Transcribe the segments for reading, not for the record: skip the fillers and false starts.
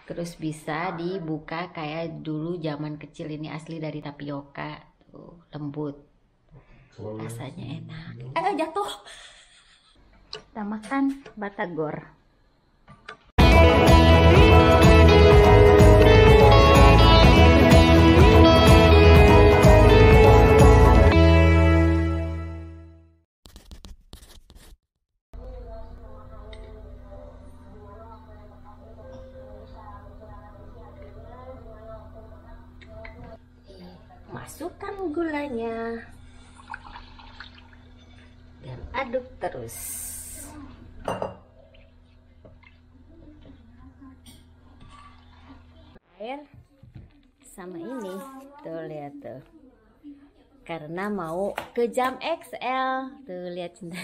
Terus bisa dibuka kayak dulu zaman kecil, ini asli dari tapioka. Tuh, lembut. Rasanya enak. Jatuh. Kita makan batagor. Masukkan gulanya dan aduk terus. Air sama ini tuh, lihat tuh, karena mau ke jam XL tuh, lihat cinta.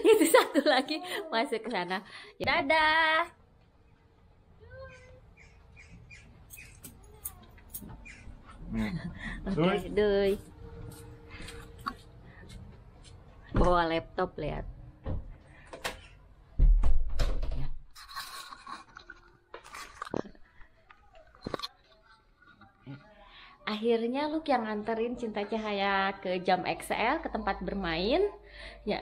Itu satu lagi masuk ke sana. Dadah. Oke, doi. Bawa laptop, lihat. Akhirnya Luke yang nganterin Cinta Cahaya ke jam XL, ke tempat bermain. Ya,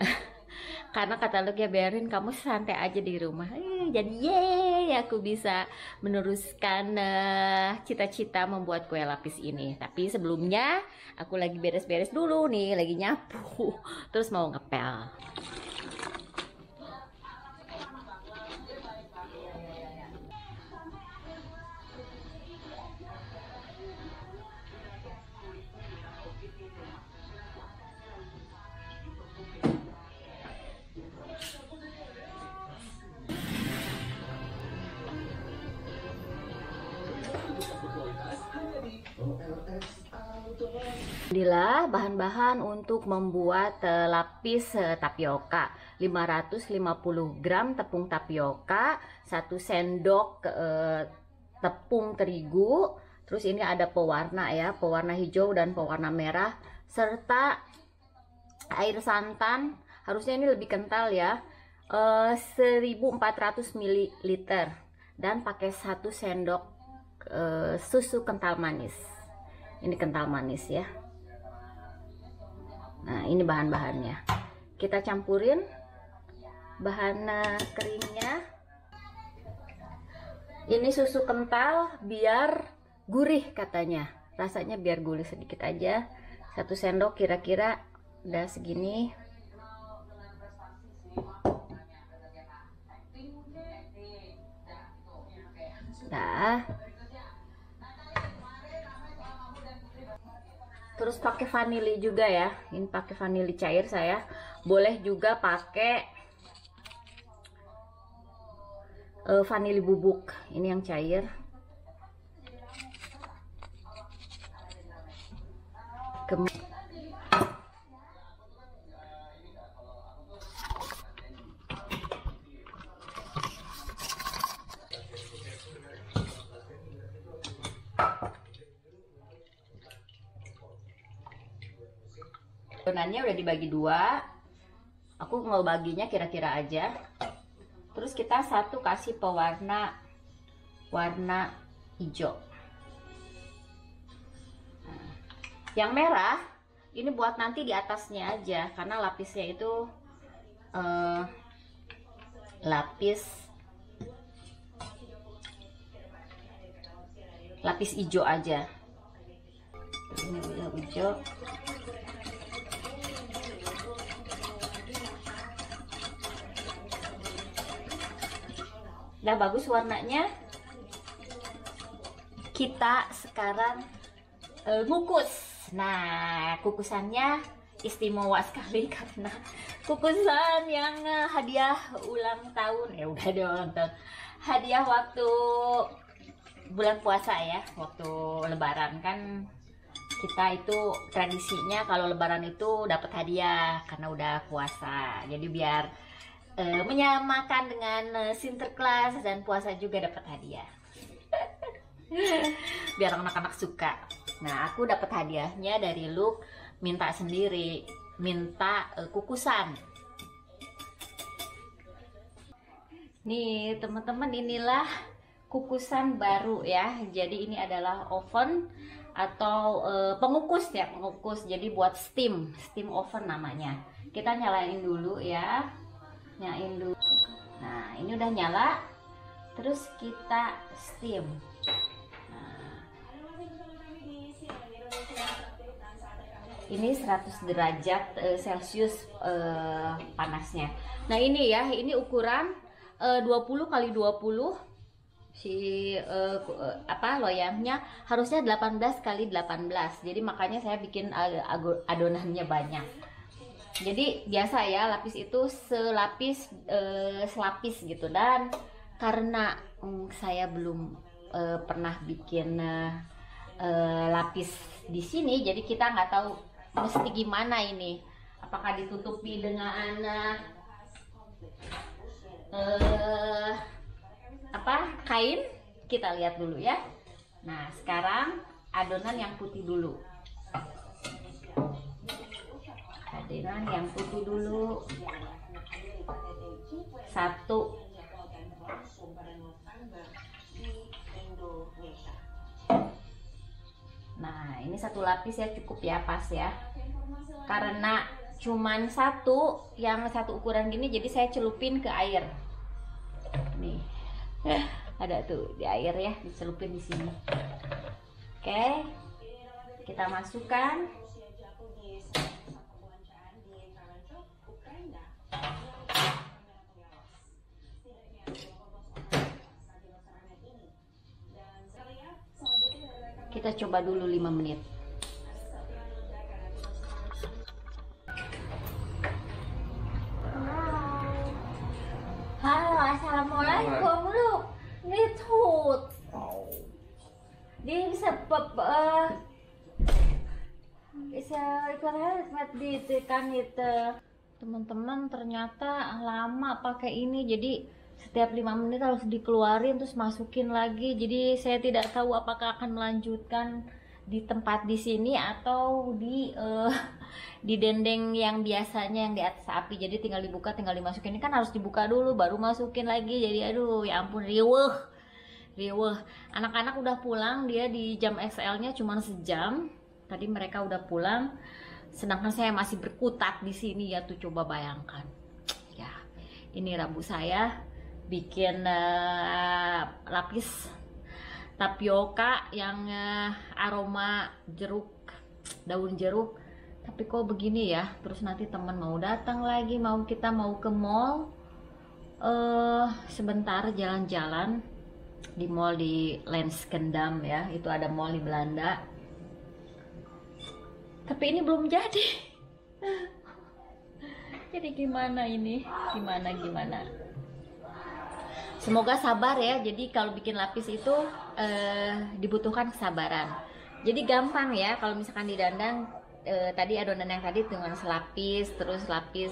karena kata Luke, ya biarin kamu santai aja di rumah. Jadi yeay, aku bisa meneruskan cita-cita membuat kue lapis ini. Tapi sebelumnya aku lagi beres-beres dulu nih, lagi nyapu. Terus mau ngepel. Inilah bahan-bahan untuk membuat lapis tapioka. 550 gram tepung tapioka, 1 sendok tepung terigu, terus ini ada pewarna ya, pewarna hijau dan pewarna merah, serta air santan, harusnya ini lebih kental ya, 1400 ml, dan pakai 1 sendok susu kental manis. Ini kental manis ya. Nah, ini bahan-bahannya. Kita campurin bahan keringnya. Ini susu kental biar gurih katanya. Rasanya biar gurih sedikit aja. 1 sendok kira-kira udah segini. Nah, terus pakai vanili juga ya. Ini pakai vanili cair saya. Boleh juga pakai vanili bubuk. Ini yang cair. Adonannya udah dibagi 2. Aku mau baginya kira-kira aja. Terus kita kasih pewarna warna hijau. Yang merah ini buat nanti di atasnya aja, karena lapisnya itu lapis hijau aja. Ini hijau. Udah bagus warnanya. Kita sekarang ngukus. Nah, kukusannya istimewa sekali karena kukusan yang hadiah ulang tahun. Ya udah deh, ulang tahun. Hadiah waktu bulan puasa ya, waktu lebaran kan kita itu tradisinya kalau lebaran itu dapat hadiah karena udah puasa. Jadi biar menyamakan dengan Sinterklas dan puasa juga dapat hadiah. Biar anak-anak suka. Nah, aku dapat hadiahnya dari Luke, minta sendiri, minta kukusan. Nih teman-teman, inilah kukusan baru ya. Jadi ini adalah oven atau pengukus ya, pengukus. Jadi buat steam oven namanya. Kita nyalain dulu ya, nyalain dulu. Nah ini udah nyala, terus kita steam. Ini 100 derajat Celcius panasnya. Nah ini ya, ini ukuran 20 kali 20 si loyangnya harusnya 18 kali 18. Jadi makanya saya bikin adonannya banyak. Jadi biasa ya, lapis itu selapis gitu. Dan karena saya belum pernah bikin lapis di sini, jadi kita nggak tahu mesti gimana ini, apakah ditutupi dengan kain. Kita lihat dulu ya. Nah sekarang adonan yang putih dulu, adonan yang putih dulu satu. Nah ini satu lapis ya, cukup ya, pas ya. Karena cuman satu, yang satu ukuran gini, jadi saya celupin ke air. Nih ada tuh di air ya, dicelupin di sini. Oke, kita masukkan. Kita coba dulu 5 menit. Halo, assalamualaikum lu. Nitut. Di sebab bisa ikut di tekan itu. Teman-teman, ternyata lama pakai ini. Jadi setiap 5 menit harus dikeluarin terus masukin lagi. Jadi saya tidak tahu apakah akan melanjutkan di tempat di sini atau di dendeng yang biasanya yang di atas api. Jadi tinggal dibuka, tinggal dimasukin. Ini kan harus dibuka dulu baru masukin lagi. Jadi aduh ya ampun, riweuh. Anak-anak udah pulang, dia di jam XL-nya cuma sejam. Tadi mereka udah pulang. Sedangkan saya masih berkutat di sini ya, tuh coba bayangkan. Ya, ini Rabu saya bikin lapis tapioka yang aroma jeruk, daun jeruk. Tapi kok begini ya, terus nanti teman mau datang lagi, kita mau ke mall sebentar jalan-jalan di mall di Lenskendam ya, itu ada mall di Belanda. Tapi ini belum jadi. Jadi gimana ini? Gimana? Semoga sabar ya. Jadi kalau bikin lapis itu dibutuhkan kesabaran. Jadi gampang ya kalau misalkan didandang tadi adonan yang tadi dengan selapis, terus lapis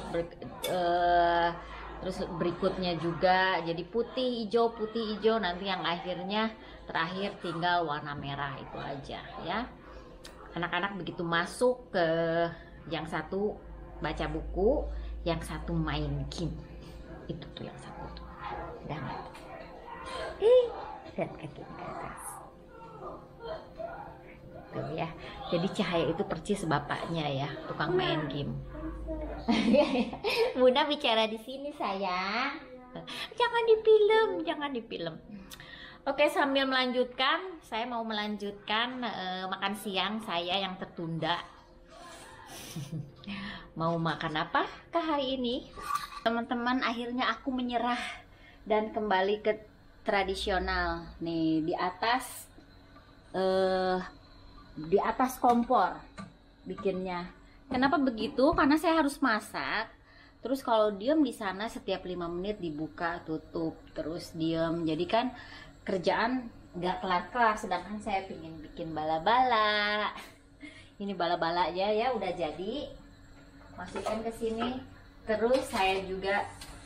terus berikutnya juga jadi putih hijau, nanti yang akhirnya terakhir tinggal warna merah, itu aja ya. Anak-anak begitu masuk ke yang satu baca buku, yang satu main game. Itu tuh yang satu tuh. Udah nggak? Lihat kakinya ke atas. Tuh ya. Jadi Cahaya itu percis bapaknya ya, tukang main game. Bunda bicara di sini sayang. Jangan difilm. Oke, sambil melanjutkan, saya mau melanjutkan makan siang saya yang tertunda. Mau makan apa kah hari ini? Teman-teman, akhirnya aku menyerah dan kembali ke tradisional. Nih, di atas kompor bikinnya. Kenapa begitu? Karena saya harus masak. Terus kalau diem di sana setiap 5 menit dibuka, tutup, terus diem. Jadi kan kerjaan nggak kelar-kelar. Sedangkan saya pengen bikin bala-bala. Ini bala-balanya ya udah jadi. Masukkan ke sini. Terus saya juga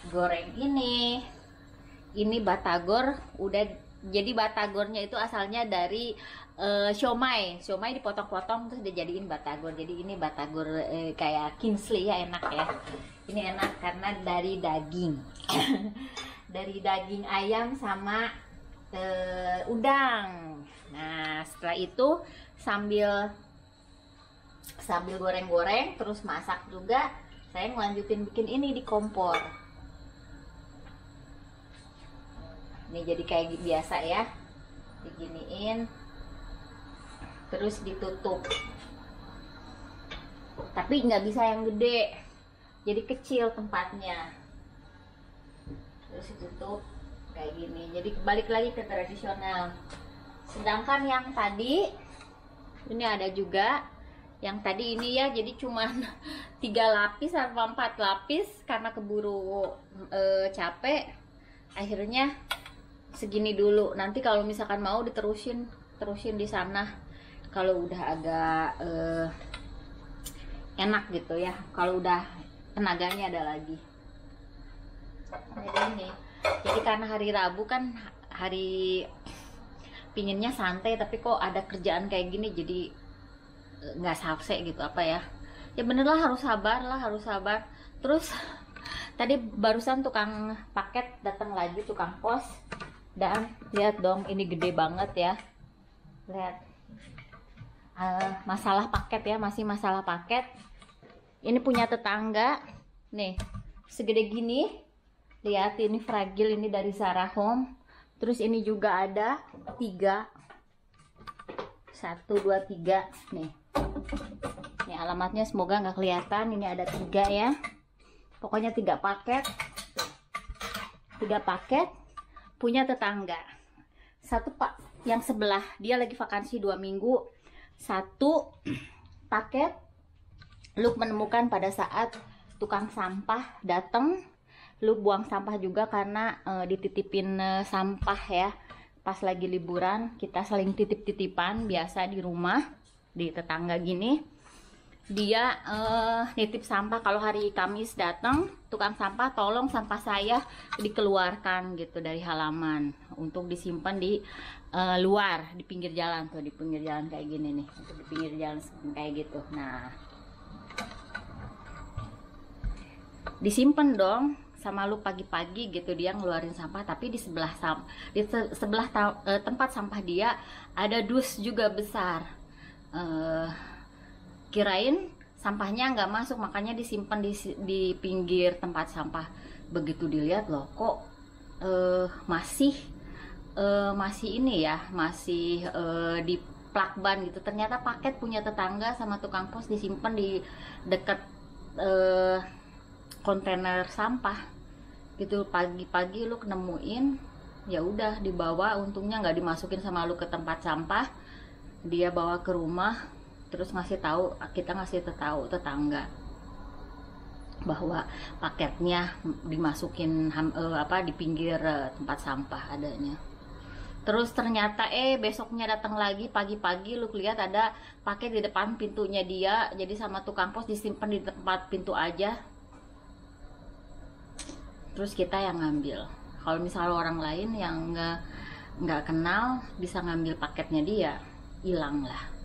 goreng ini. Ini batagor. Jadi batagornya itu asalnya dari siomay dipotong-potong terus dijadiin batagor. Jadi ini batagor kayak Kingsley ya, enak ya. Ini enak karena dari daging. dari daging ayam sama udang. Nah, setelah itu sambil goreng-goreng terus masak juga, saya ngelanjutin bikin ini di kompor. Ini jadi kayak biasa ya, diginiin terus ditutup, tapi nggak bisa yang gede, jadi kecil tempatnya, terus ditutup kayak gini. Jadi balik lagi ke tradisional. Sedangkan yang tadi ini ada juga, yang tadi ini ya, jadi cuman 3 lapis atau 4 lapis karena keburu capek, akhirnya segini dulu. Nanti kalau misalkan mau diterusin di sana kalau udah agak enak gitu ya, kalau udah tenaganya ada lagi. Jadi karena hari Rabu kan hari pinginnya santai, tapi kok ada kerjaan kayak gini jadi nggak sabse gitu apa ya. Ya bener lah, harus sabar. Terus tadi barusan tukang paket datang lagi, tukang pos, dan lihat dong, ini gede banget ya, lihat. Masalah paket ya, masih masalah paket. Ini punya tetangga nih, segede gini, lihat, ini fragil, ini dari Zara Home. Terus ini juga ada 3, 1, 2, 3 nih. Ini alamatnya semoga nggak kelihatan. Ini ada 3 ya, pokoknya 3 paket. 3 paket punya tetangga. Satu pak yang sebelah, dia lagi vakansi 2 minggu. 1 paket lu menemukan pada saat tukang sampah datang. Lu buang sampah juga karena dititipin sampah ya, pas lagi liburan kita saling titip-titipan biasa di rumah, di tetangga gini. Dia nitip sampah, kalau hari Kamis datang tukang sampah, tolong sampah saya dikeluarkan gitu dari halaman untuk disimpan di luar, di pinggir jalan tuh, di pinggir jalan kayak gini nih, untuk di pinggir jalan kayak gitu. Nah, disimpan dong sama lu pagi-pagi gitu, dia ngeluarin sampah, tapi di sebelah tempat sampah dia ada dus juga besar. Kirain sampahnya nggak masuk, makanya disimpan di pinggir tempat sampah. Begitu dilihat, loh kok masih ini ya, masih di plakban gitu. Ternyata paket punya tetangga sama tukang pos disimpan di dekat kontainer sampah gitu. Pagi-pagi lu nemuin, ya udah dibawa, untungnya nggak dimasukin sama lu ke tempat sampah, dia bawa ke rumah. Terus kita ngasih tahu tetangga bahwa paketnya dimasukin di pinggir tempat sampah adanya. Terus ternyata besoknya datang lagi pagi-pagi, lu lihat ada paket di depan pintunya dia, jadi sama tukang pos disimpan di tempat pintu aja. Terus kita yang ngambil. Kalau misalnya orang lain yang nggak kenal bisa ngambil paketnya dia, hilang lah.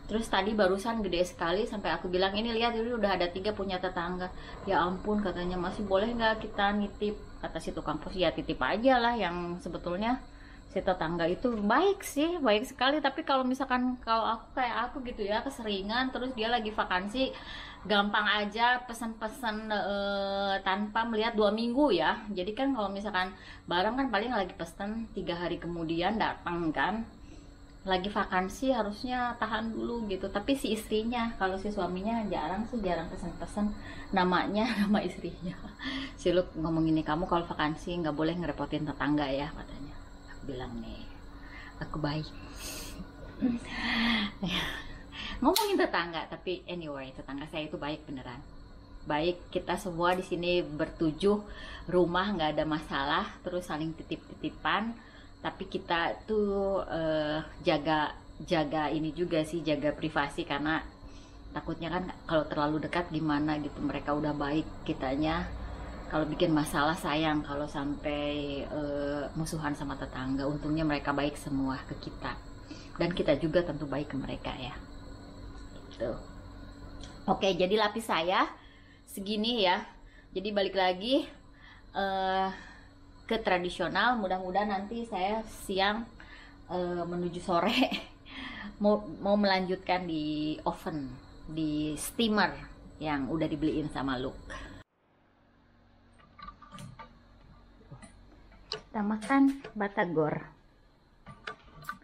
Terus tadi barusan gede sekali sampai aku bilang, ini lihat, ini udah ada 3 punya tetangga. Ya ampun, katanya, masih boleh nggak kita nitip? Kata si tukang pos, ya titip aja lah. Yang sebetulnya si tetangga itu baik sih, baik sekali. Tapi kalau misalkan kalau aku kayak aku gitu ya, keseringan, terus dia lagi vakansi, gampang aja pesan-pesan tanpa melihat 2 minggu ya. Jadi kan kalau misalkan barang kan paling lagi pesan 3 hari kemudian datang kan. Lagi vakansi harusnya tahan dulu gitu. Tapi si istrinya, kalau si suaminya jarang pesan-pesan, nama istrinya. Si Luke ngomong gini, kamu kalau vakansi nggak boleh ngerepotin tetangga ya, katanya. Aku bilang nih, aku baik. Ngomongin tetangga, tapi anyway, tetangga saya itu baik beneran. Baik, kita semua di sini ber7 rumah nggak ada masalah, terus saling titip-titipan. Tapi kita tuh jaga ini juga sih, jaga privasi, karena takutnya kan kalau terlalu dekat gimana gitu. Mereka udah baik, kitanya kalau bikin masalah sayang kalau sampai musuhan sama tetangga. Untungnya mereka baik semua ke kita, dan kita juga tentu baik ke mereka ya gitu. Oke, jadi lapis saya segini ya. Jadi balik lagi ke ke tradisional. Mudah-mudahan nanti saya siang menuju sore mau melanjutkan di oven, di steamer yang udah dibeliin sama Luke. Kita makan batagor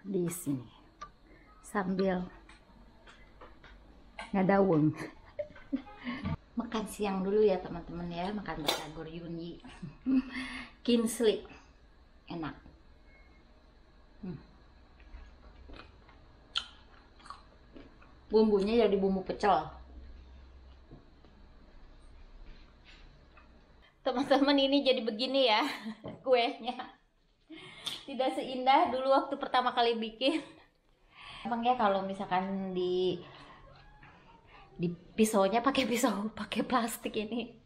di sini sambil ngadaweng. Makan siang dulu ya teman-teman ya, makan batagor Yunyi. Kinsley enak. Bumbunya jadi bumbu pecel. Teman-teman, ini jadi begini ya kuenya. Tidak seindah dulu waktu pertama kali bikin. Emang ya kalau misalkan di pisaunya pakai pisau pakai plastik ini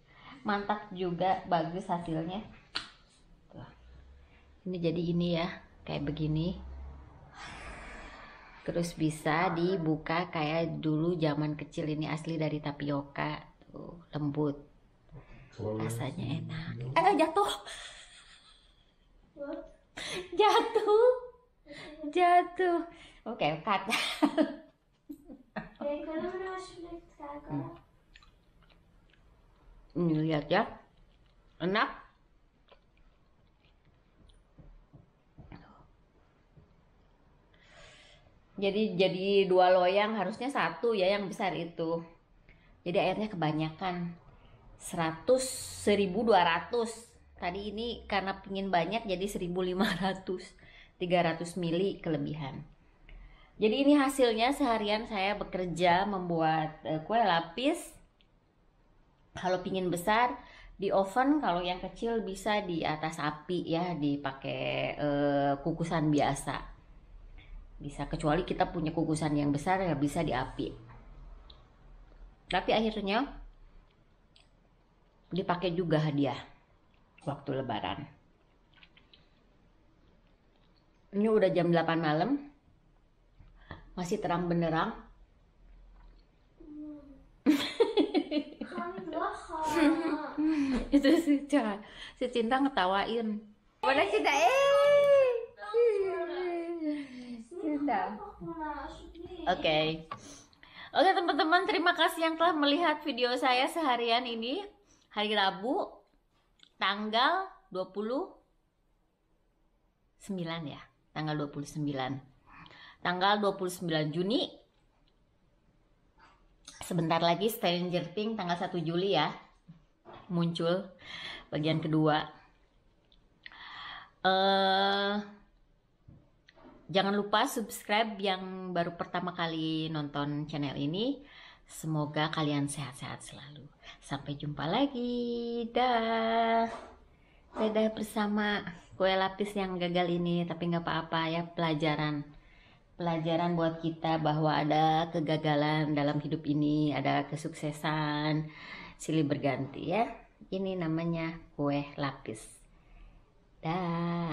mantap juga, bagus hasilnya. Tuh. Ini jadi ini ya, kayak begini. Terus bisa dibuka kayak dulu zaman kecil, ini asli dari tapioka. Tuh, lembut. Rasanya enak. Jatuh. Jatuh. Oke, cut. Ini lihat ya, enak. Jadi 2 loyang, harusnya 1 ya yang besar itu. Jadi airnya kebanyakan. 1200. Tadi ini karena pingin banyak jadi 1500. 300 ml kelebihan. Jadi ini hasilnya seharian saya bekerja membuat kue lapis. Kalau pingin besar di oven, kalau yang kecil bisa di atas api ya, dipakai kukusan biasa. Bisa, kecuali kita punya kukusan yang besar ya bisa di api. Tapi akhirnya dipakai juga hadiah waktu lebaran. Ini udah jam 8 malam. Masih terang benderang. Itu si Cinta ngetawain. Mana Cinta? Cinta. Oke, teman-teman, terima kasih yang telah melihat video saya seharian ini. Hari Rabu tanggal 29 ya. Tanggal 29 Juni. Sebentar lagi Stranger Things tanggal 1 Juli ya, muncul bagian kedua. Jangan lupa subscribe yang baru pertama kali nonton channel ini. Semoga kalian sehat-sehat selalu. Sampai jumpa lagi. Dah. Dadah bersama kue lapis yang gagal ini, tapi nggak apa-apa ya, pelajaran buat kita bahwa ada kegagalan dalam hidup ini, ada kesuksesan silih berganti ya. Ini namanya kue lapis. Dah.